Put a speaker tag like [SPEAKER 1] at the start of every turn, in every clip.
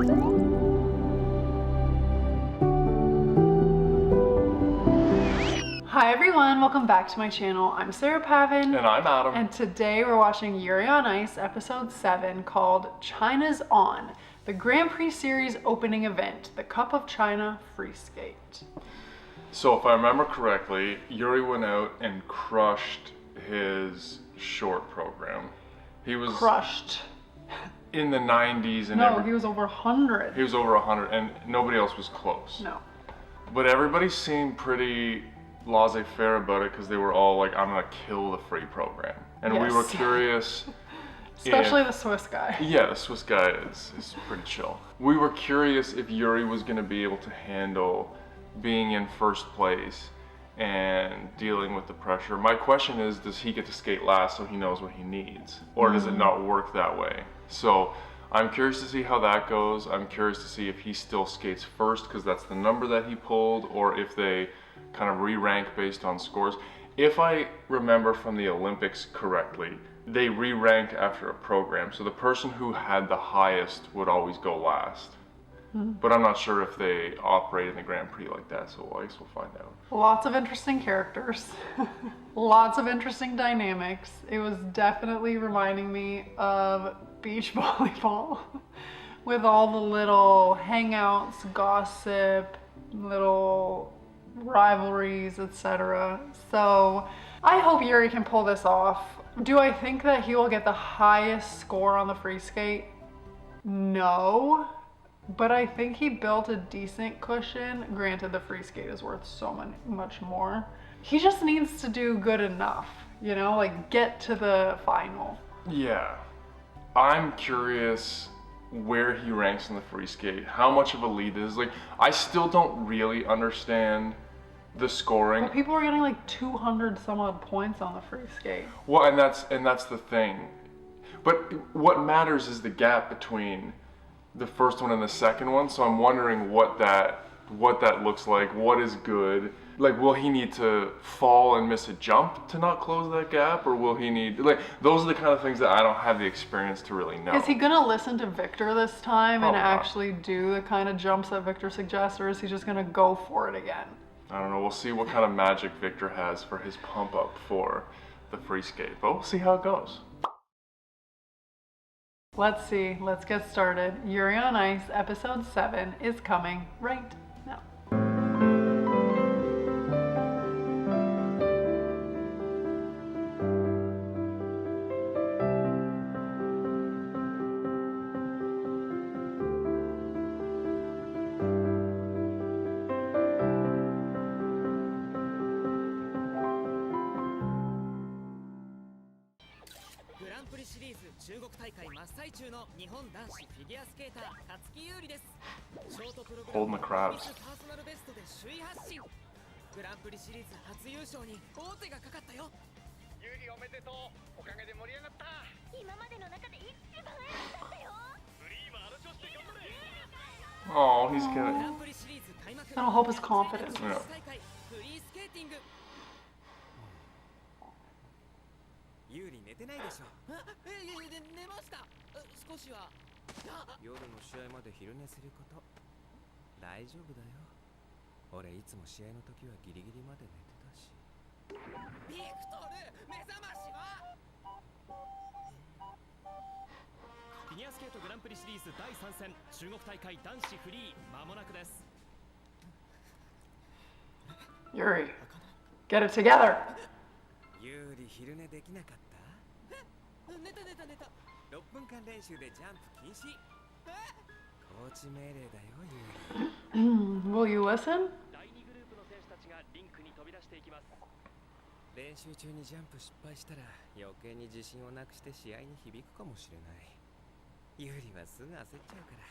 [SPEAKER 1] Hi everyone, welcome back to my channel. I'm Sarah Pavan.
[SPEAKER 2] And I'm Adam.
[SPEAKER 1] And today we're watching Yuri on Ice episode 7 called China's On, the Grand Prix series opening event, the Cup of China free skate.
[SPEAKER 2] So if I remember correctly, Yuri went out and crushed his short program. He was
[SPEAKER 1] crushed.
[SPEAKER 2] In the 90s and
[SPEAKER 1] no, he was over 100.
[SPEAKER 2] He was over 100 and nobody else was close.
[SPEAKER 1] No.
[SPEAKER 2] But everybody seemed pretty laissez-faire about it because they were all like, I'm gonna kill the free program. And
[SPEAKER 1] yes.
[SPEAKER 2] We were curious.
[SPEAKER 1] Especially the Swiss guy.
[SPEAKER 2] Yeah, the Swiss guy is pretty chill. We were curious if Yuri was gonna be able to handle being in first place and dealing with the pressure. My question is, does he get to skate last so he knows what he needs? Or does it not work that way? So I'm curious to see how that goes. I'm curious to see if he still skates first because that's the number that he pulled, or if they kind of re-rank based on scores. If I remember from the Olympics correctly, they re-rank after a program. So the person who had the highest would always go last. But I'm not sure if they operate in the Grand Prix like that, so I guess we'll find out.
[SPEAKER 1] Lots of interesting characters, lots of interesting dynamics. It was definitely reminding me of beach volleyball with all the little hangouts, gossip, little rivalries, etc. So I hope Yuri can pull this off. Do I think that he will get the highest score on the free skate? No. But I think he built a decent cushion. Granted, the free skate is worth so much more. He just needs to do good enough, you know, like get to the final.
[SPEAKER 2] Yeah. I'm curious where he ranks in the free skate, how much of a lead is. Like, I still don't really understand the scoring.
[SPEAKER 1] But people are getting like 200 some odd points on the free skate.
[SPEAKER 2] Well, and that's the thing. But what matters is the gap between the first one and the second one, so I'm wondering what that looks like, what is good. Like, will he need to fall and miss a jump to not close that gap, or will he need, like, those are the kind of things that I don't have the experience to really know.
[SPEAKER 1] Is he gonna listen to Victor this time
[SPEAKER 2] Probably
[SPEAKER 1] and
[SPEAKER 2] not.
[SPEAKER 1] Actually do the kind of jumps that Victor suggests, or is he just gonna go for it again?
[SPEAKER 2] I don't know, we'll see what kind of magic Victor has for his pump up for the free skate, but we'll see how it goes.
[SPEAKER 1] Let's see, let's get started. Yuri on Ice episode 7 is coming right now.
[SPEAKER 2] Holding the crowds. Oh, he's gonna.
[SPEAKER 1] That'll help his confidence.
[SPEAKER 2] Yeah.
[SPEAKER 3] Yuri 寝てないでしょ。寝ました。少しは。夜の試合まで昼寝すること。大丈夫だよ。俺いつも試合の時はギリギリまで寝てたし。ビクトル、目覚ましは？フィギュアスケートグランプリシリーズ第3戦、中国大会男子フリー間もなくです。
[SPEAKER 1] Yuri, get it together.
[SPEAKER 3] ユーリ昼寝できなかった？寝た。6分間練習でジャンプ禁止。コーチ命令だよ、ユーリ。
[SPEAKER 1] Will you listen?
[SPEAKER 3] 第2グループの選手たちがリンクに飛び出していきます。練習中にジャンプ失敗したら余計に自信をなくして試合に響くかもしれない。ユーリはすぐ焦っちゃうから。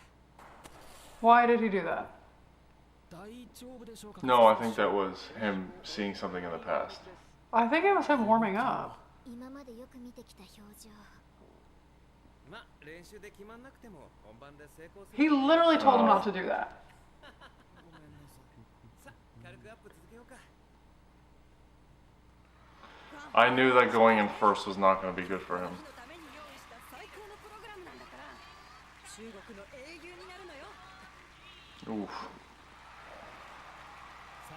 [SPEAKER 1] Why did he do that?
[SPEAKER 2] No, I think that was him seeing something in the past.
[SPEAKER 1] I think it was him warming up. He literally told him not to do that.
[SPEAKER 2] I knew that going in first was not going to be good for him. Oof.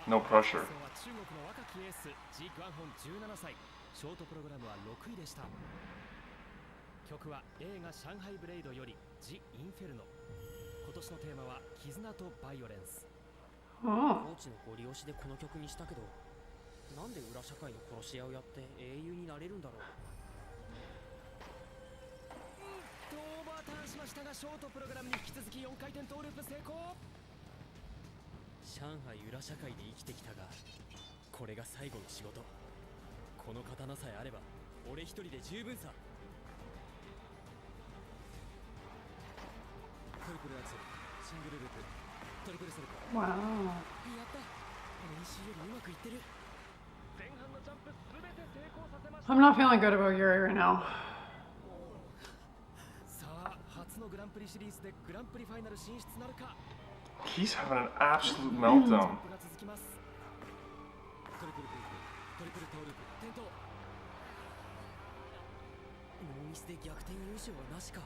[SPEAKER 2] No pressure.
[SPEAKER 3] 中国の若きエースジ・グアンホン17歳ショートプログラムは6位でした曲は映画上海ブレイドよりジ・インフェルノ今年のテーマは絆とバイオレンスコーチのご利用しでこの曲にしたけどなんで裏社会の殺し屋をやって英雄になれるんだろうオーバーターンしましたがショートプログラムに引き続き4回転トーループ成功上海裏社会で生きてきたがこれが最後の仕事この刀さえあれば俺一人で十分さトリプルアクセルシングルループトリプルサルコー
[SPEAKER 1] Wow.
[SPEAKER 3] やった練習よりうまくいってる前半のジャンプすべて成功させました
[SPEAKER 1] I'm not feeling good about Yuri right now.
[SPEAKER 3] さあ初のグランプリシリーズでグランプリファイナル進出なるか
[SPEAKER 2] He's having an absolute meltdown.
[SPEAKER 3] が続きますトリプルフリップトリプルトーループ転倒ノーミスで逆転優勝はなしか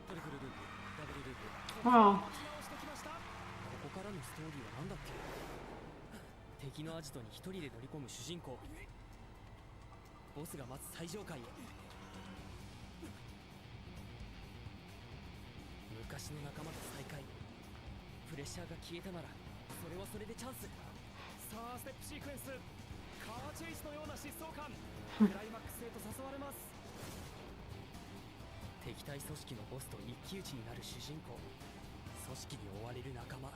[SPEAKER 3] トリプルループダブルループ
[SPEAKER 1] Wow.
[SPEAKER 3] ここからのストーリーは何だっけ敵のアジトに一人で乗り込む主人公ボスが待つ最上階へ昔の仲間と再会プレッシャーが消えたならそれはそれでチャンスさあステップシークエンスカーチェイスのような疾走感クライマックスへと誘われます敵対組織のボスと一騎打ちになる主人公組織に追われる仲間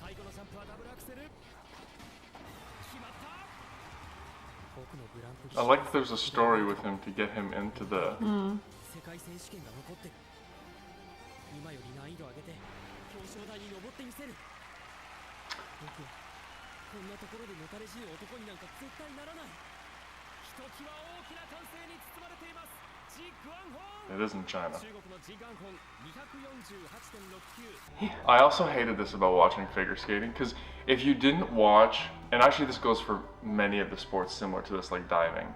[SPEAKER 3] 最後のジャンプはダブルアクセル決まった僕のグランプリ
[SPEAKER 2] I like that there's a story with him to get him into the.
[SPEAKER 3] 世界選手権が残ってる今より難易度を上げて表彰台に登ってみせる僕はこんなところでのたれ死ぬ男になんか絶対ならないひときわ大きな歓声に包まれていますジ・グアンホン
[SPEAKER 2] It is in China.
[SPEAKER 3] 中国のジ・グアンホン 248.69
[SPEAKER 2] I also hated this about watching figure skating because if you didn't watch, and actually this goes for many of the sports similar to this, like diving.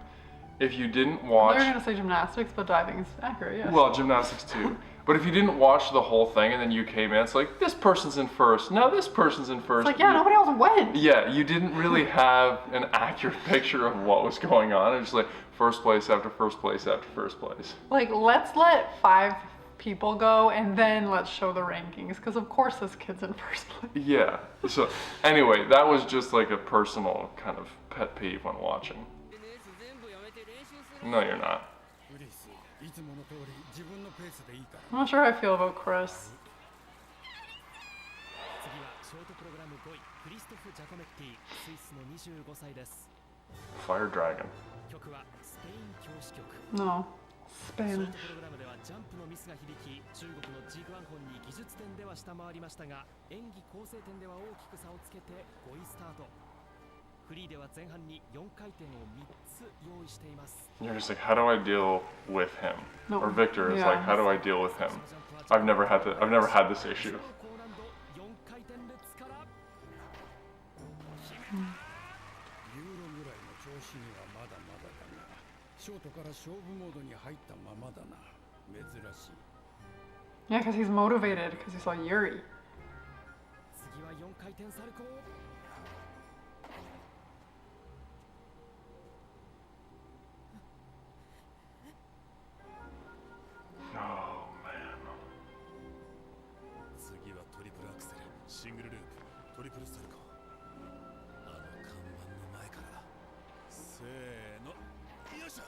[SPEAKER 2] If you didn't watch,
[SPEAKER 1] They're gonna say gymnastics, but diving is accurate, yes.
[SPEAKER 2] well, gymnastics too. But if you didn't watch the whole thing and then you came in, it's like this person's in first. Now this person's in first.
[SPEAKER 1] It's like, yeah, nobody else wins.
[SPEAKER 2] Yeah, you didn't really have an accurate picture of what was going on. It's just like first place after first place after first place.
[SPEAKER 1] Like, let's let 5 people go and then let's show the rankings, because of course this kid's in first place.
[SPEAKER 2] Yeah. So anyway, that was just like a personal kind of pet peeve when watching. No, you're not.
[SPEAKER 1] I'm not sure how I feel about Chris.
[SPEAKER 3] 次はショートプログラム5位クリストフ・ジャコメッティスイスの25歳です
[SPEAKER 2] Fire Dragon.
[SPEAKER 3] 曲はスペイン教師曲
[SPEAKER 1] No.
[SPEAKER 3] ショー
[SPEAKER 1] Spanish.
[SPEAKER 3] トプログラムではジャンプのミスが響き中国のジ・グアンホンに技術点では下回りましたが演技構成点では大きく差をつけて5位スタートフリーでは前半に4回転を3つ用意しています
[SPEAKER 2] You're just like, how do I deal with him?
[SPEAKER 1] No.
[SPEAKER 2] Or Victor is
[SPEAKER 1] Yeah.
[SPEAKER 2] like, how do I deal with him? I've never had this issue.
[SPEAKER 3] 高難度4回転ルッツから
[SPEAKER 4] ユーロぐらいの調子にはまだまだだが、ショートから勝負モードに入ったままだな。珍しい。
[SPEAKER 1] Yeah, because he's motivated, because he saw Yuri.
[SPEAKER 3] 次は4回転サルコー
[SPEAKER 2] Oh man.
[SPEAKER 4] 次はトリプルアクセル、シングルループ、トリプルサルコー。あの看板の前から。せーの。よいしょ。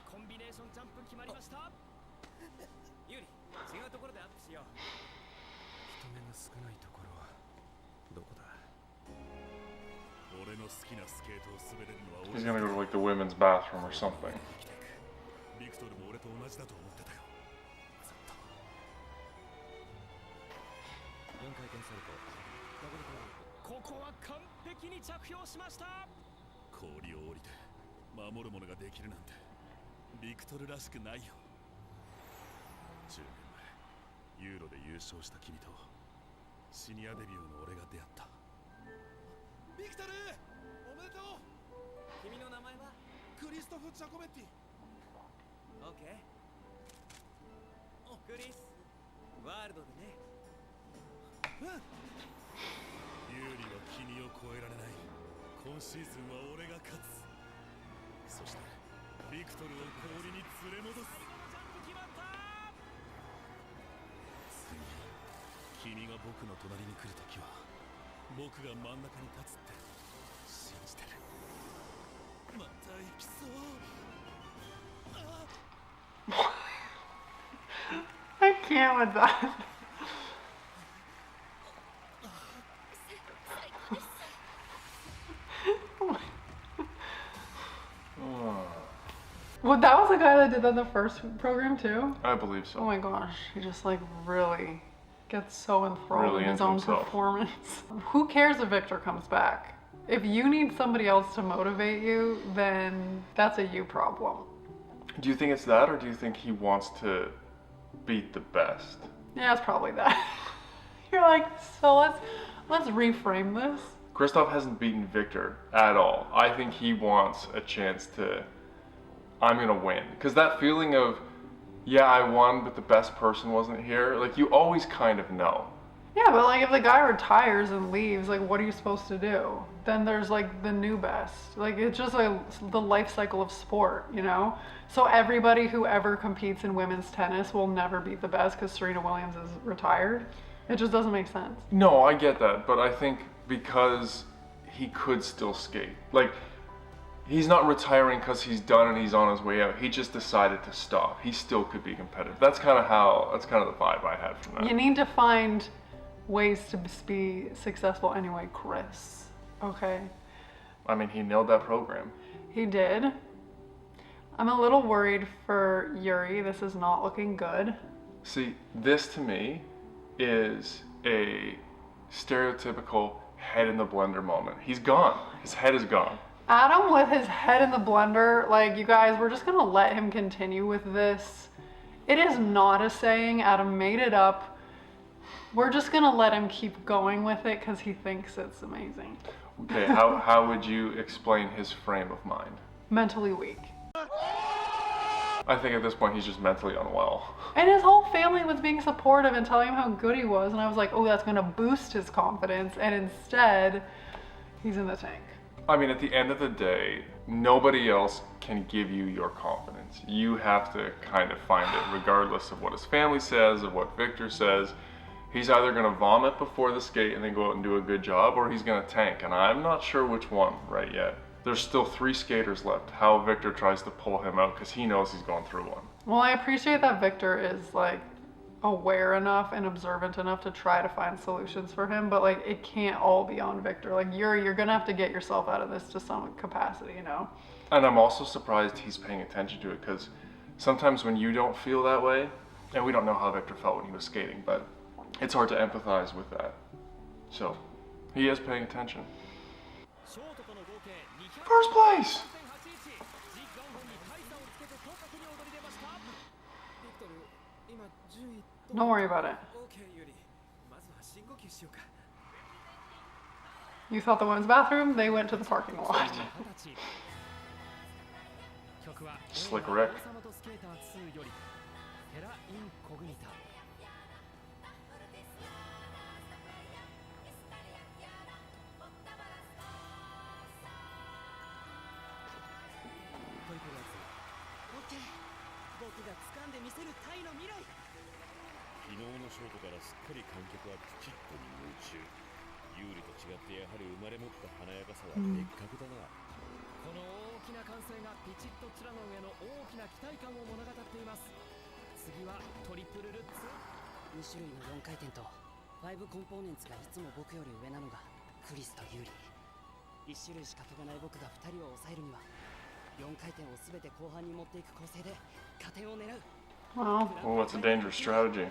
[SPEAKER 3] コンビネーションジャンプ決まりましたユーリ違うところでアップしよう人目の少ないところはどこだ
[SPEAKER 4] 俺の好きなスケートを滑れるのは
[SPEAKER 2] He's gonna go to like the women's bathroom or something.
[SPEAKER 4] ビクトルも俺と同じだと思ってたよ。ずっと。
[SPEAKER 3] 4回転サルコーダブルトーループここは完璧に着氷しました
[SPEAKER 4] 氷を降りて守るものができるなんてビクトルらしくないよ。10年前ユーロで優勝した君とシニアデビューの俺が出会った。ビクトル
[SPEAKER 3] OK クリスワールドでね
[SPEAKER 4] ユーリは君を超えられない今シーズンは俺が勝つそしてビクトルを氷に連れ戻すついに君が僕の隣に来るときは僕が真ん中に立つって信じてるまた行きそう
[SPEAKER 1] I can't with that. Well, that was the guy that did that in the first program too?
[SPEAKER 2] I believe so.
[SPEAKER 1] Oh my gosh, he just like really gets so enthralled
[SPEAKER 2] Really
[SPEAKER 1] in his
[SPEAKER 2] into
[SPEAKER 1] own
[SPEAKER 2] himself.
[SPEAKER 1] performance. Who cares if Victor comes back? If you need somebody else to motivate you, then that's a you problem.
[SPEAKER 2] Do you think it's that, or do you think he wants to beat the best?
[SPEAKER 1] Yeah, it's probably that. You're like, so let's reframe this.
[SPEAKER 2] Christophe hasn't beaten Victor at all. I think he wants a chance to, I'm gonna win. Because that feeling of, yeah, I won, but the best person wasn't here, like you always kind of know.
[SPEAKER 1] Yeah, but like if the guy retires and leaves, like what are you supposed to do? Then there's like the new best. Like it's just like the life cycle of sport, you know? So everybody who ever competes in women's tennis will never beat the best because Serena Williams is retired. It just doesn't make sense.
[SPEAKER 2] No, I get that, but I think because he could still skate. Like, he's not retiring because he's done and he's on his way out. He just decided to stop. He still could be competitive. That's kind of the vibe I had from that.
[SPEAKER 1] You need to find ways to be successful anyway, Chris. Okay?
[SPEAKER 2] I mean, he nailed that program.
[SPEAKER 1] He did. I'm a little worried for Yuri. This is not looking good.
[SPEAKER 2] See, this to me is a stereotypical head in the blender moment. He's gone. His head is gone.
[SPEAKER 1] Adam with his head in the blender, like, you guys, we're just gonna let him continue with this. It is not a saying. Adam made it up. We're just gonna let him keep going with it because he thinks it's amazing.
[SPEAKER 2] Okay, how would you explain his frame of mind?
[SPEAKER 1] Mentally weak.
[SPEAKER 2] I think at this point he's just mentally unwell.
[SPEAKER 1] And his whole family was being supportive and telling him how good he was, and I was like, oh, that's gonna boost his confidence, and instead, he's in the tank.
[SPEAKER 2] I mean, at the end of the day, nobody else can give you your confidence. You have to kind of find it, regardless of what his family says, of what Victor says. He's either gonna vomit before the skate and then go out and do a good job, or he's gonna tank, and I'm not sure which one right yet. There's still 3 skaters left. How Victor tries to pull him out because he knows he's going through one.
[SPEAKER 1] Well, I appreciate that Victor is like aware enough and observant enough to try to find solutions for him, but like it can't all be on Victor. Like you're gonna have to get yourself out of this to some capacity, you know?
[SPEAKER 2] And I'm also surprised he's paying attention to it because sometimes when you don't feel that way, and we don't know how Victor felt when he was skating, but it's hard to empathize with that. So, he is paying attention. First place!
[SPEAKER 1] Don't worry about it. You thought the women's bathroom, they went to the parking lot.
[SPEAKER 2] Slick Rick.
[SPEAKER 1] Well,
[SPEAKER 2] Oh, that's a dangerous strategy.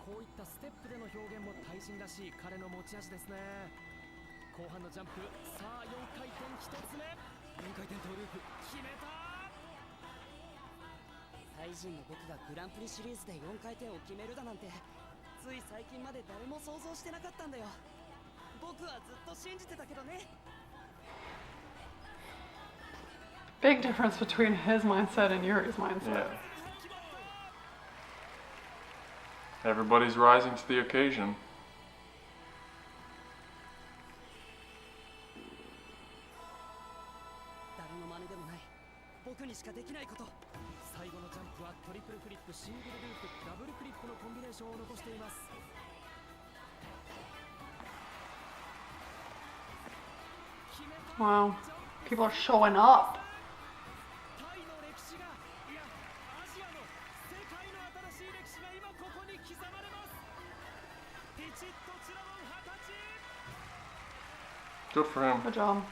[SPEAKER 3] こういったステップでの表現も対人らしい彼の持ち味ですね。後半のジャンプ、さあ4回転1つ目、4回転トーループ決めた。
[SPEAKER 5] タイ人の僕がグランプリシリーズで4回転を決めるだなんて、つい最近まで誰も想像してなかったんだよ。僕はずっと信じてたけどね。
[SPEAKER 1] Big difference between his mindset and Yuri's mindset.
[SPEAKER 2] Yeah. Everybody's rising to the occasion.
[SPEAKER 5] 誰の真似でもない僕にしかできないこと。最後のジャンプはトリプルフリップ、シングルループ、ダブルフリップのコンビネーションを残しています。
[SPEAKER 1] Wow. People are showing up.
[SPEAKER 5] タイの歴史が、いや、アジアの世界の新しい歴史が今ここに刻まれます。ピチッとチラモン20歳。
[SPEAKER 2] Good for him.
[SPEAKER 1] Good job.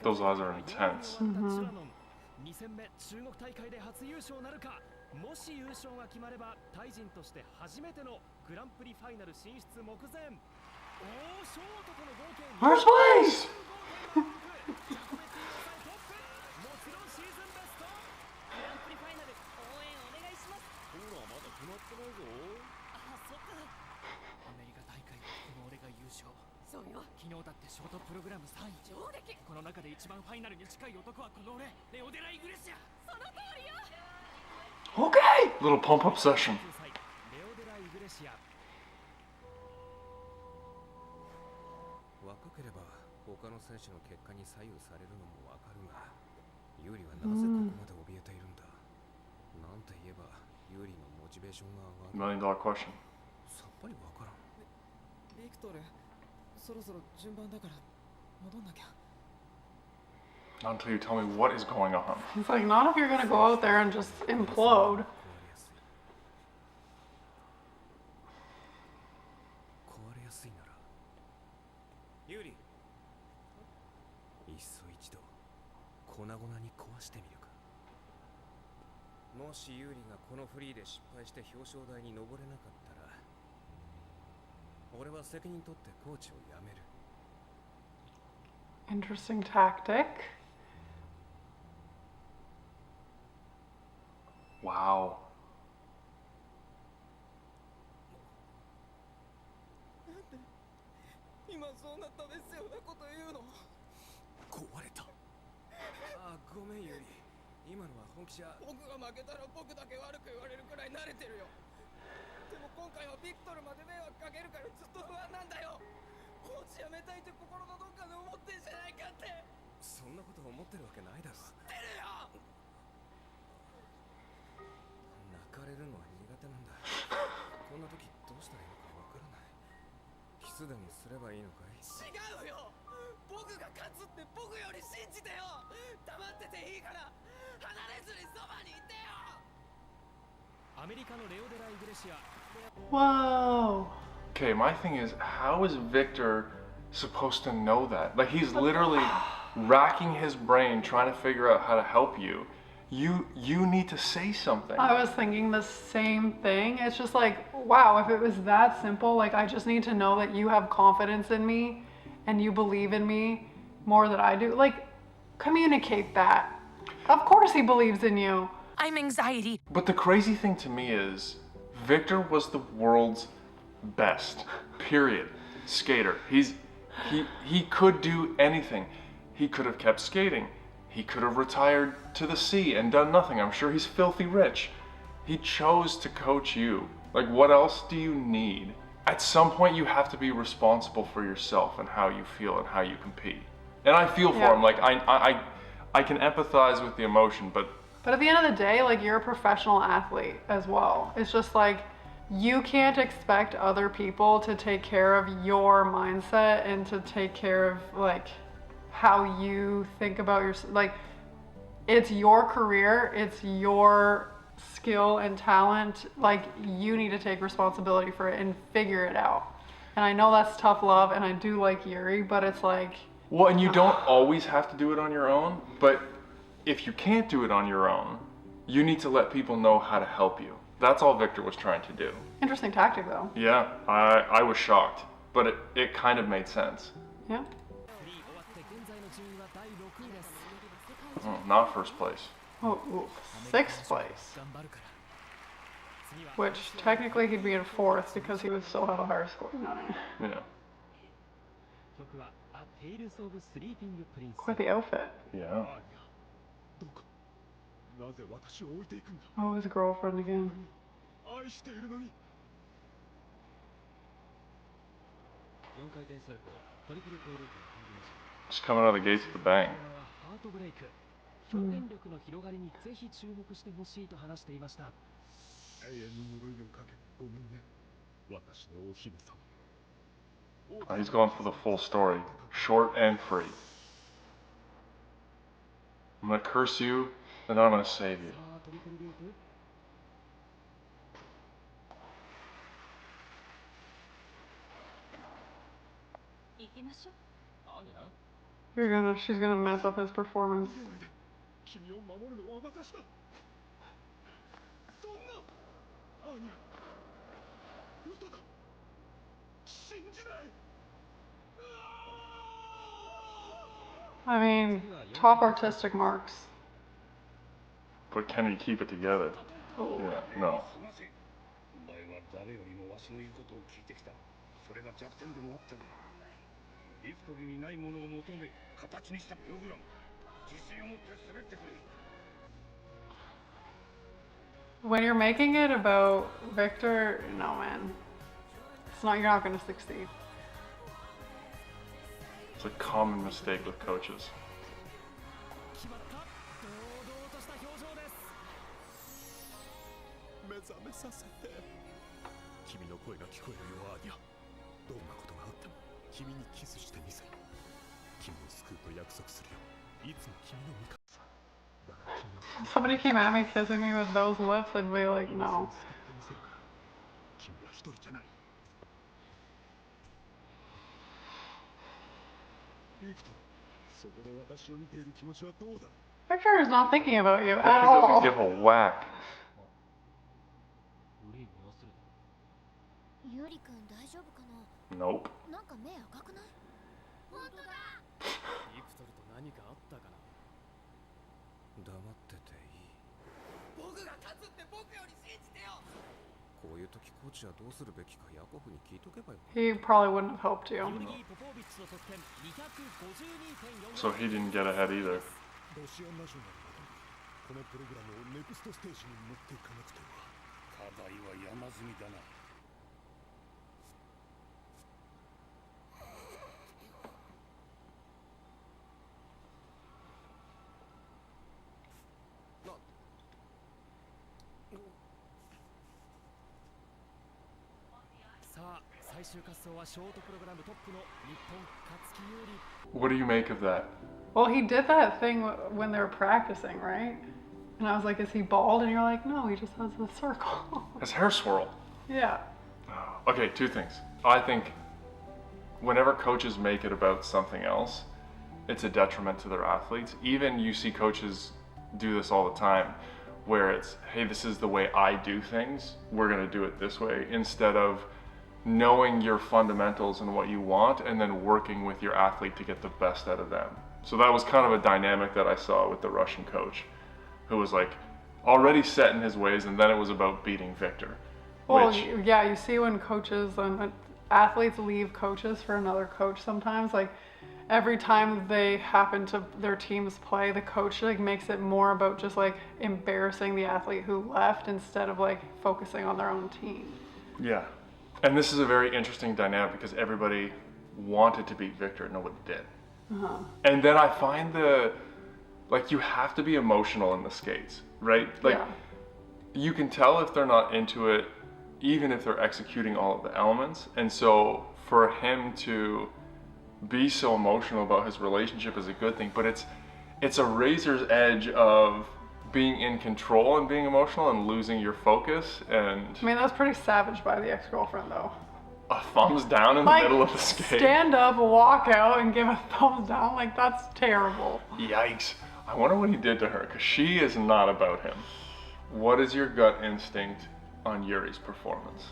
[SPEAKER 2] Those odds are intense.
[SPEAKER 5] 2戦目中国大会で初優勝なるか。もし優勝が決まればタイ人として初めてのグランプリファイナル進出目前。おお、ショートとの合計
[SPEAKER 1] First place!
[SPEAKER 5] もちろんシーズンベスト。グランプリファイナル応援お願いします。ほら、まだ決まってないぞ。あ、そっか。アメリカ大会でこの俺が優勝。そうよ。昨日だってショートプログラム3位。上出来。この中で一番ファイナルに近い男はこの俺、レオデラ・イグレシア。その通りよ。
[SPEAKER 2] Okay! Little pump up session.
[SPEAKER 5] レオデラ・イグレシア。
[SPEAKER 3] 若ければ他の選手の結果に左右されるのもわかるが、ユーリはなぜここまで怯えているんだ。なんて言えばユーリのモチベーションが上がる。
[SPEAKER 2] $1 million question.
[SPEAKER 3] さっぱりわからん。
[SPEAKER 5] ビクトル、そろそろ順番だから戻んなきゃ。
[SPEAKER 2] Not until you tell me what is going on.
[SPEAKER 1] It's like, not if you're gonna go out there and just implode.
[SPEAKER 3] 壊れやすいならユーリ、いっそ一度粉々に壊してみるか。もしユーリがこのフリーで失敗して表彰台に登れなかったら、俺は責任取ってコーチを辞める。
[SPEAKER 1] Interesting tactic.
[SPEAKER 2] Wow.
[SPEAKER 5] 今そうなったですようなこと言うの。
[SPEAKER 3] 壊れた。あ、ごめんユーリ。今のは本気じゃ。
[SPEAKER 5] 僕が負けたら僕だけ悪く言われるくらい慣れてるよ。でも今回はビクトルまで迷惑かけるからずっと不安なんだよ。コーチ辞めたいって心のどっかで思ってんじゃないかって。
[SPEAKER 3] そんなこと思ってるわけないだろ。
[SPEAKER 5] 知ってるよ。
[SPEAKER 3] 泣かれるのは苦手なんだ。こんな時どうしたらいいのかわからない。キスでもすればいいのかい。
[SPEAKER 5] 違うよ。僕が勝つって僕より信じてよ。黙ってていいから離れずにそばにいてよ。アメリカのレオデラ・イグレシア。
[SPEAKER 1] Whoa.
[SPEAKER 2] Okay, my thing is, how is Victor supposed to know that? Like, he's literally racking his brain trying to figure out how to help you. You need to say something.
[SPEAKER 1] I was thinking the same thing. It's just like, wow, if it was that simple, like, I just need to know that you have confidence in me and you believe in me more than I do. Like, communicate that. Of course he believes in you.
[SPEAKER 6] I'm anxiety.
[SPEAKER 2] But the crazy thing to me is, Victor was the world's best, period, skater. He could do anything. He could have kept skating. He could have retired to the sea and done nothing. I'm sure he's filthy rich. He chose to coach you. Like, what else do you need? At some point, you have to be responsible for yourself and how you feel and how you compete. And I feel for him. Like, I can empathize with the emotion, but
[SPEAKER 1] at the end of the day, like, you're a professional athlete as well. It's just like, you can't expect other people to take care of your mindset and to take care of, like, how you think about your, like, it's your career, it's your skill and talent. Like, you need to take responsibility for it and figure it out. And I know that's tough love, and I do like Yuri, but it's like,
[SPEAKER 2] well, and you don't always have to do it on your own, but if you can't do it on your own, you need to let people know how to help you. That's all Victor was trying to do.
[SPEAKER 1] interesting tactic though.
[SPEAKER 2] Yeah, I was shocked, but it kind of made sense.
[SPEAKER 1] Yeah.
[SPEAKER 5] フリー終わって現在の順位は第6
[SPEAKER 2] Oh, not first place.
[SPEAKER 1] Oh, ooh, sixth place.
[SPEAKER 5] 頑張るから次は
[SPEAKER 1] Which technically he'd be in fourth because he would still have a higher score than I.
[SPEAKER 2] Yeah.
[SPEAKER 5] 曲は A Tales of Sleeping Prince
[SPEAKER 1] Quite the outfit.
[SPEAKER 2] Yeah.
[SPEAKER 4] どうかなぜ私を置いていくんだ
[SPEAKER 1] Oh, his girlfriend again.
[SPEAKER 4] 愛しているのに
[SPEAKER 5] 4回転サルコートリプルトーループのコンビネーション
[SPEAKER 2] Just coming out of the gates with a bang.
[SPEAKER 5] ハートブレイク表現力の広がりにぜひ注目してほしいと話していました
[SPEAKER 4] 永遠の呪いをかけごめんね私のお姫様
[SPEAKER 2] Oh, he's going for the full story, short and free. I'm gonna curse you, and then I'm gonna save you.
[SPEAKER 5] さあトリプルループ
[SPEAKER 1] She's gonna mess up his performance.
[SPEAKER 4] 君を守るのは私だそんなアーニャ嘘だ信じない
[SPEAKER 1] I mean, top artistic marks.
[SPEAKER 2] But can he keep it together?
[SPEAKER 1] Oh.
[SPEAKER 2] Yeah, no.
[SPEAKER 4] すませんお前は誰よりもわしの言うことを聞いてきたそれが弱点でもあったんだビクトリーにないものを求め形にしたプログラム自信を持って滑ってくれ
[SPEAKER 1] When you're making it about Victor, no man. You're not gonna succeed.
[SPEAKER 2] It's a common mistake with coaches.
[SPEAKER 5] 決まった堂々とした表情です
[SPEAKER 4] 目覚めさせて君の声が聞こえるよアーニャどんなことがあっても君にキスしてみせ君を救うと約束するよいつも君の味方
[SPEAKER 1] If somebody came at me kissing me with those lips, I'd be like, no.
[SPEAKER 4] 君は一人じゃないビクトそこで私を見ている気持ちはどうだ
[SPEAKER 1] Victor is not thinking about you
[SPEAKER 2] He
[SPEAKER 1] at
[SPEAKER 2] doesn't
[SPEAKER 1] all.
[SPEAKER 2] give a whack.
[SPEAKER 5] 無理に要する
[SPEAKER 6] ユーリくん大丈夫かな
[SPEAKER 2] Nope.
[SPEAKER 6] なんか目赤くない本当だ
[SPEAKER 5] ビクトルと何かあったかな
[SPEAKER 3] 黙ってていい
[SPEAKER 5] 僕が勝つって僕より信じてよ
[SPEAKER 3] こういう時コーチはどうするべきかヤコフに聞いとけばよ
[SPEAKER 1] He probably wouldn't have helped you.
[SPEAKER 5] ユーリ・ポポビッチの得点 252.4
[SPEAKER 2] So he didn't get ahead either.
[SPEAKER 4] ロシアナショナルなどこのプログラムをネクストステージに持っていかなくては課題は山積みだな
[SPEAKER 5] さあ最終滑走はショートプログラムトップの日本勝木優里
[SPEAKER 2] What do you make of that?
[SPEAKER 1] Well, he did that thing when they were practicing, right? And I was like, is he bald? And you're like, no, he just has a circle.
[SPEAKER 2] His hair swirl.
[SPEAKER 1] Yeah.
[SPEAKER 2] Okay, two things. I think whenever coaches make it about something else, it's a detriment to their athletes. Even you see coaches do this all the time, where it's, hey, this is the way I do things. We're going to do it this way, instead of knowing your fundamentals and what you want and then working with your athlete to get the best out of them. So that was kind of a dynamic that I saw with the Russian coach, who was like already set in his ways, and then it was about beating Victor.
[SPEAKER 1] Well,
[SPEAKER 2] Which,
[SPEAKER 1] yeah, you see when coaches and athletes leave coaches for another coach sometimes, like every time they happen to their teams play, the coach like makes it more about just like embarrassing the athlete who left instead of like focusing on their own team.
[SPEAKER 2] yeah. And this is a very interesting dynamic because everybody wanted to beat Victor, nobody did. And then I find like you have to be emotional in the skates, right? Like
[SPEAKER 1] Yeah.
[SPEAKER 2] you can tell if they're not into it, even if they're executing all of the elements. And so for him to be so emotional about his relationship is a good thing, but it's a razor's edge of being in control and being emotional and losing your focus, and
[SPEAKER 1] I mean, that's pretty savage by the ex-girlfriend though.
[SPEAKER 2] a thumbs down in the
[SPEAKER 1] Like,
[SPEAKER 2] middle of the skate.
[SPEAKER 1] stand up, walk out, and give a thumbs down. Like, that's terrible.
[SPEAKER 2] Yikes. I wonder what he did to her, because she is not about him. What is your gut instinct on Yuri's performance?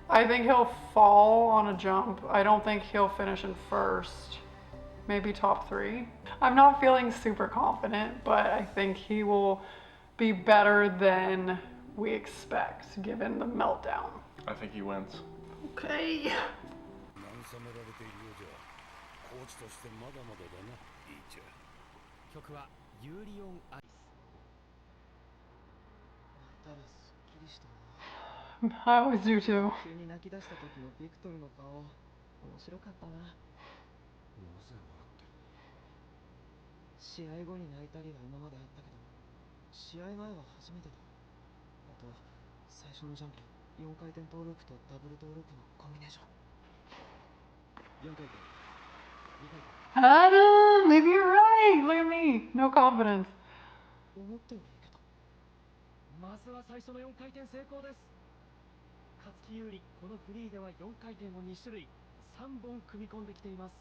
[SPEAKER 1] I think he'll fall on a jump. I don't think he'll finish in first. maybe top 3. I'm not feeling super confident, but I think he will be better than we expect given the meltdown.
[SPEAKER 2] I think he wins.
[SPEAKER 1] Okay.
[SPEAKER 4] 慰められているようじゃコーチとしてまだまだだな、いいちゃん。
[SPEAKER 3] 曲はユーリオンアイス。
[SPEAKER 5] ただすっきりしたな。
[SPEAKER 1] I always do too.
[SPEAKER 5] 急に泣き出した時のビクトルの顔、面白かったな。
[SPEAKER 4] なぜ笑ってる？
[SPEAKER 5] 試合後に泣いたりは今まであったけど、試合前は初めてだ。あと最初のジャンプ、4回転トーループとダブルトーループのコンビネーション。4回転、2回転。
[SPEAKER 1] Adam, maybe you're right. Look at me. No confidence.
[SPEAKER 5] 思ったよりいけた。まずは最初の4回転成功です。勝木優里、このフリーでは4回転を2種類3本組み込んできています。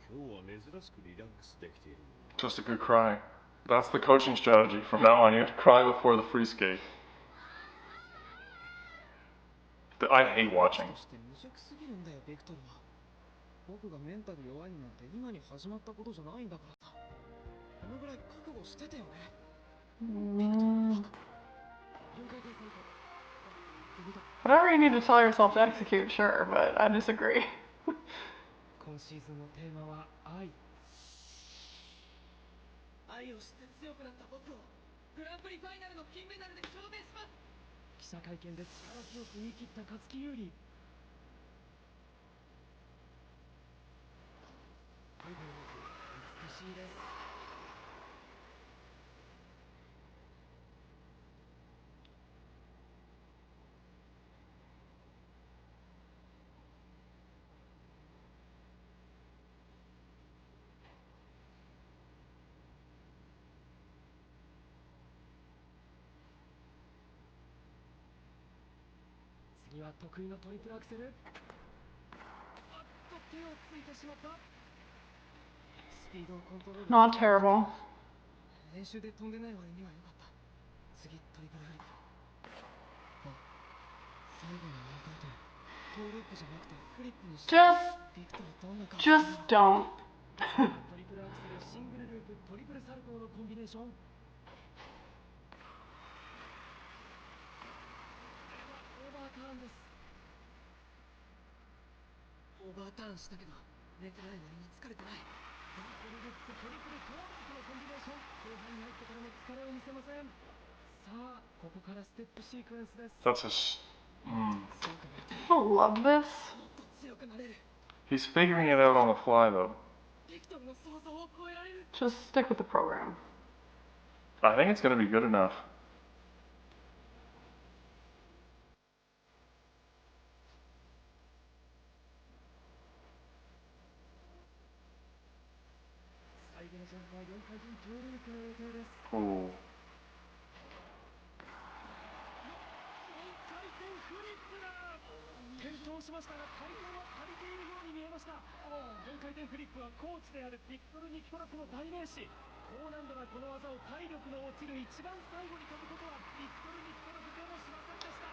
[SPEAKER 4] 今日は珍しくリラックスできている。
[SPEAKER 2] Just a good cry. That's the coaching strategy. From now on, you have to cry before the free skate. I hate watching.
[SPEAKER 5] そして無邪気すぎるんだよ、ビクトルは。僕がメンタル弱いのなんて今に始まったことじゃないんだからさ。このぐらい覚悟しててよね。4回転成功。
[SPEAKER 1] Whatever you need to tell yourself to execute, sure, but I disagree.
[SPEAKER 5] 今シーズンのテーマは愛。愛をして強くなった僕をグランプリファイナルの金メダルで証明します。記者会見で力強く言い切った勝木優里。美しいです。次は得意のトリプルアクセル。あっと手をついてしまった。スピードをコントロール。
[SPEAKER 1] Not terrible.
[SPEAKER 5] 練習で飛んでない割には良かった。次トリプルフリップ。あ、最後の4回転トーループじゃなくてフリップにして。 ビクトルどんな感じ？
[SPEAKER 1] Just don't.
[SPEAKER 5] トリプルアクセル、シングルループ、トリプルサルコーのコンビネーション。オーバーターンです。オーバーターンしたけど寝てない割に疲れてない。トリプルルッツ、トリプルトーループのコンビネーション。後半に入ってからも疲れを見せません。さあここからステップシークエンスです。
[SPEAKER 2] That's his.
[SPEAKER 5] 強くなりたい。
[SPEAKER 1] I love this.
[SPEAKER 5] もっと強くなれる。
[SPEAKER 2] He's figuring it out on the fly, though.
[SPEAKER 5] ビクトルの想像を超えられる。
[SPEAKER 1] Just stick with the program.
[SPEAKER 2] I think it's going to be good enough.
[SPEAKER 5] 最後のジャンプは4回転トーループの予定です。
[SPEAKER 2] Ooh.
[SPEAKER 5] 4回転フリップだ。転倒しましたが回転は足りているように見えました。4回転フリップはコーチであるビクトル・ニキコラスの代名詞。高難度なこの技を体力の落ちる一番最後に飛ぶことはビクトル・ニキコラスでもしませんでした。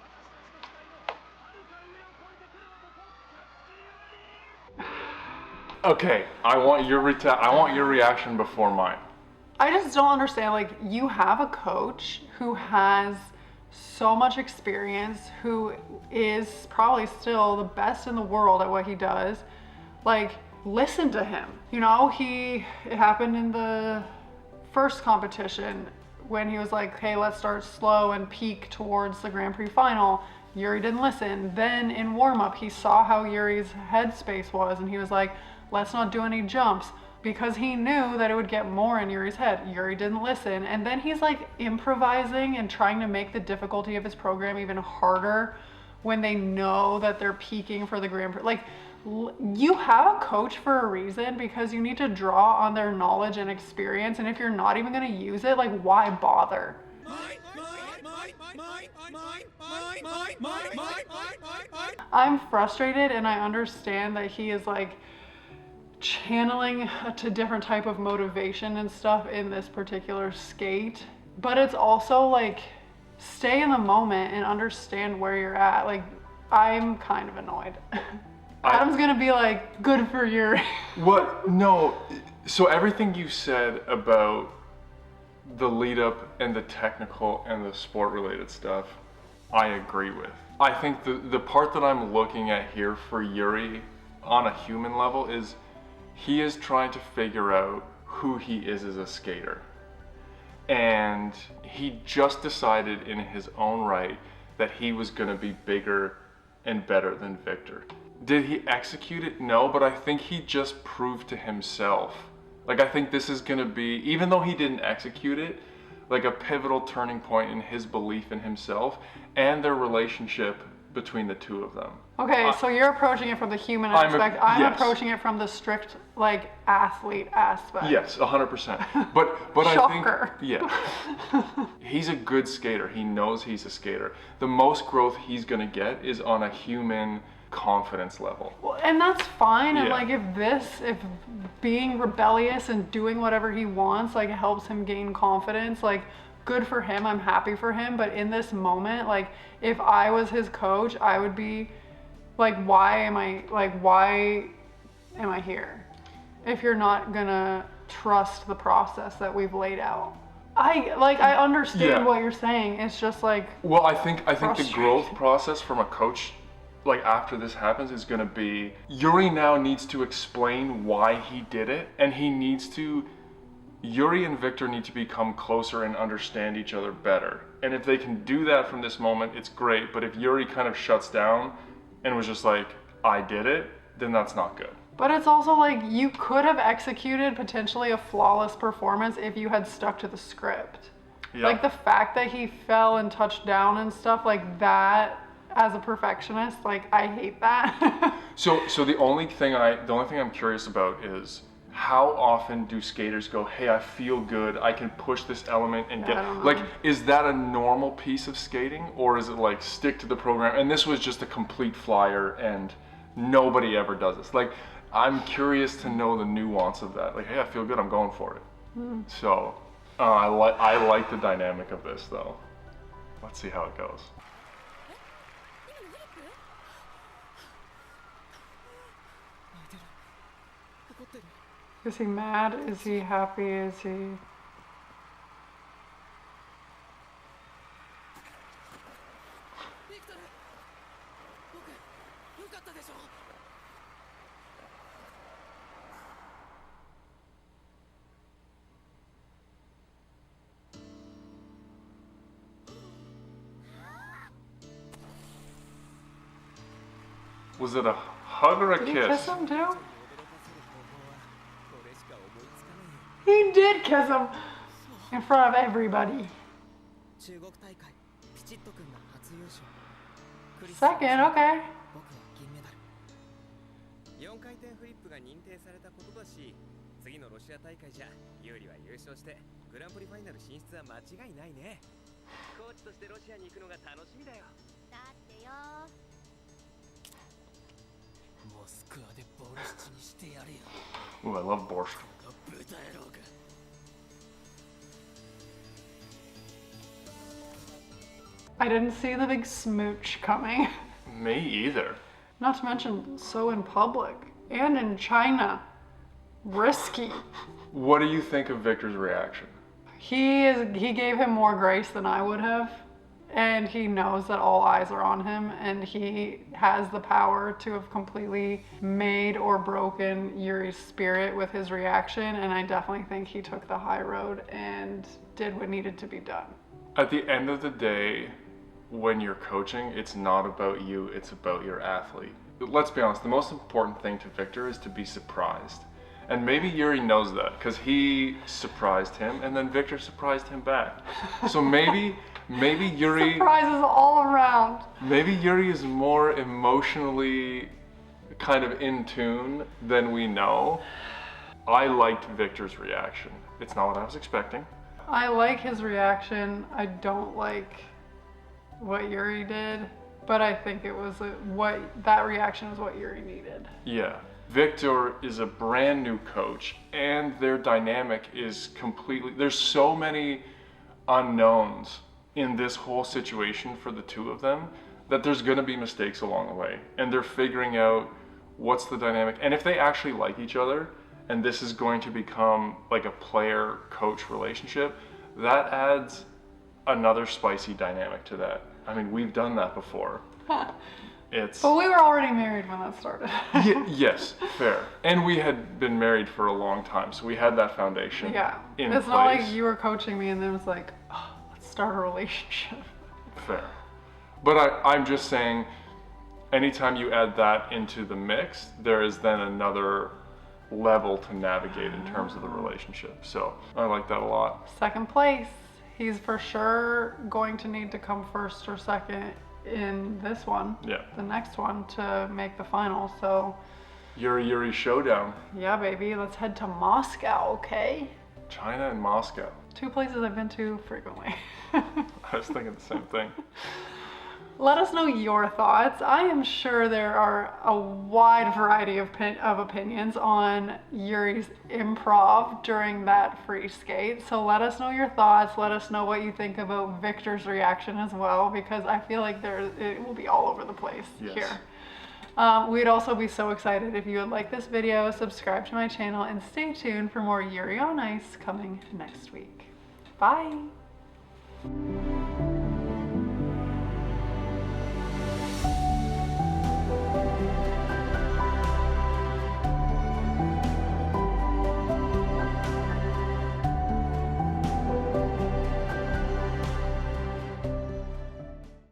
[SPEAKER 5] 私たちの期待のはるか上を超えてくる男、勝木優里。
[SPEAKER 2] Okay, I want your reaction before mine.
[SPEAKER 1] I just don't understand. Like, you have a coach who has so much experience, who is probably still the best in the world at what he does. Like, listen to him. You know, it happened in the first competition when he was like, hey, let's start slow and peak towards the Grand Prix final. Yuri didn't listen. Then in warm-up, he saw how Yuri's headspace was, and he was like, let's not do any jumps, because he knew that it would get more in Yuri's head. Yuri didn't listen. And then he's like improvising and trying to make the difficulty of his program even harder when they know that they're peaking for the Grand Prix. Like, you have a coach for a reason, because you need to draw on their knowledge and experience. And if you're not even going to use it, like, why bother? I'm frustrated, and I understand that he is like channeling a different type of motivation and stuff in this particular skate, but it's also like, stay in the moment and understand where you're at. Like, I'm kind of annoyed. Adam's gonna be like, good for Yuri.
[SPEAKER 2] What? No. So everything you said about the lead up and the technical and the sport related stuff, I agree with. I think the part that I'm looking at here for Yuri on a human level is he is trying to figure out who he is as a skater. And he just decided in his own right that he was going to be bigger and better than Victor. Did he execute it? No, but I think he just proved to himself. Like, I think this is going to be, even though he didn't execute it, like a pivotal turning point in his belief in himself and their relationship between the two of them.
[SPEAKER 1] Okay, so you're approaching it from the human aspect. I'm approaching it from the strict, like, athlete aspect.
[SPEAKER 2] Yes, 100%. But
[SPEAKER 1] Shocker.
[SPEAKER 2] I think, yeah, he's a good skater. He knows he's a skater. The most growth he's gonna get is on a human confidence level.
[SPEAKER 1] Well, and that's fine. And
[SPEAKER 2] Yeah.
[SPEAKER 1] like, if being rebellious and doing whatever he wants, like, helps him gain confidence, like, good for him. I'm happy for him. But in this moment, like, if I was his coach, I would be like, why am I here? If you're not gonna trust the process that we've laid out. I understand
[SPEAKER 2] Yeah.
[SPEAKER 1] what you're saying. It's just like,
[SPEAKER 2] Well, I think the
[SPEAKER 1] Frustrating.
[SPEAKER 2] growth process from a coach, like after this happens, is gonna be Yuri now needs to explain why he did it, and Yuri and Victor need to become closer and understand each other better. And if they can do that from this moment, it's great. But if Yuri kind of shuts down and was just like, I did it, then that's not good.
[SPEAKER 1] but it's also like, you could have executed potentially a flawless performance if you had stuck to the script.
[SPEAKER 2] Yeah.
[SPEAKER 1] Like, the fact that he fell and touched down and stuff like that, as a perfectionist, like, I hate that.
[SPEAKER 2] So the only thing I'm curious about is how often do skaters go, hey, I feel good, I can push this element and get,
[SPEAKER 1] I don't know.
[SPEAKER 2] like, is that a normal piece of skating, or is it like stick to the program? And this was just a complete flyer and nobody ever does this. Like, I'm curious to know the nuance of that. Like, hey, I feel good, I'm going for it. So I like the dynamic of this though. Let's see how it goes.
[SPEAKER 1] Is he mad? Is he happy? Is he...
[SPEAKER 2] Was it a hug or a
[SPEAKER 1] Did he
[SPEAKER 2] kiss?
[SPEAKER 1] kiss him too? He did kiss him in front of everybody.
[SPEAKER 3] 中国大会ピチッと君が初優勝。
[SPEAKER 1] Second, okay.
[SPEAKER 3] 僕は銀メダル。4回転フリップが認定されたことだし、次のロシア大会じゃユーリは優勝してグランプリファイナル進出は間違いないね。コーチとしてロシアに行くのが楽しみだよ。
[SPEAKER 6] だってよ。
[SPEAKER 5] モスクワでボルシチにしてやるよ。
[SPEAKER 2] Ooh, I love borscht.
[SPEAKER 5] 豚野郎が。
[SPEAKER 1] I didn't see the big smooch coming.
[SPEAKER 2] Me either.
[SPEAKER 1] Not to mention, so in public and in China. Risky.
[SPEAKER 2] What do you think of Victor's reaction?
[SPEAKER 1] He gave him more grace than I would have. And he knows that all eyes are on him, and he has the power to have completely made or broken Yuri's spirit with his reaction, and I definitely think he took the high road and did what needed to be done.
[SPEAKER 2] At the end of the day, when you're coaching, it's not about you, it's about your athlete. Let's be honest, the most important thing to Victor is to be surprised. And maybe Yuri knows that, because he surprised him, and then Victor surprised him back. So maybe Yuri...
[SPEAKER 1] Surprises all around.
[SPEAKER 2] Maybe Yuri is more emotionally kind of in tune than we know. I liked Victor's reaction. It's not what I was expecting.
[SPEAKER 1] I like his reaction. I don't like what Yuri did, but I think it was that reaction was what Yuri needed.
[SPEAKER 2] Yeah. Victor is a brand new coach, and their dynamic is completely... There's so many unknowns in this whole situation for the two of them that there's going to be mistakes along the way, and they're figuring out what's the dynamic, and if they actually like each other, and this is going to become like a player-coach relationship, that adds another spicy dynamic to that. I mean, we've done that before. It's
[SPEAKER 1] But we were already married when that started.
[SPEAKER 2] yes, fair. And we had been married for a long time, so we had that foundation
[SPEAKER 1] Yeah.
[SPEAKER 2] in
[SPEAKER 1] It's
[SPEAKER 2] place.
[SPEAKER 1] not like you were coaching me and then it was like, oh, let's start a relationship.
[SPEAKER 2] Fair. But I'm just saying, anytime you add that into the mix, there is then another level to navigate in terms of the relationship. So I like that a lot.
[SPEAKER 1] Second place. He's for sure going to need to come first or second in this one.
[SPEAKER 2] Yeah.
[SPEAKER 1] The next one to make the final. So
[SPEAKER 2] Yuri Showdown.
[SPEAKER 1] yeah, baby, let's head to Moscow, okay?
[SPEAKER 2] China and Moscow.
[SPEAKER 1] 2 places I've been to frequently.
[SPEAKER 2] I was thinking the same thing.
[SPEAKER 1] Let us know your thoughts. I am sure there are a wide variety of opinions on Yuri's improv during that free skate. So let us know your thoughts. Let us know what you think about Victor's reaction as well, because I feel like it will be all over the place here. We'd also be so excited if you would like this video, subscribe to my channel, and stay tuned for more Yuri on Ice coming next week. Bye!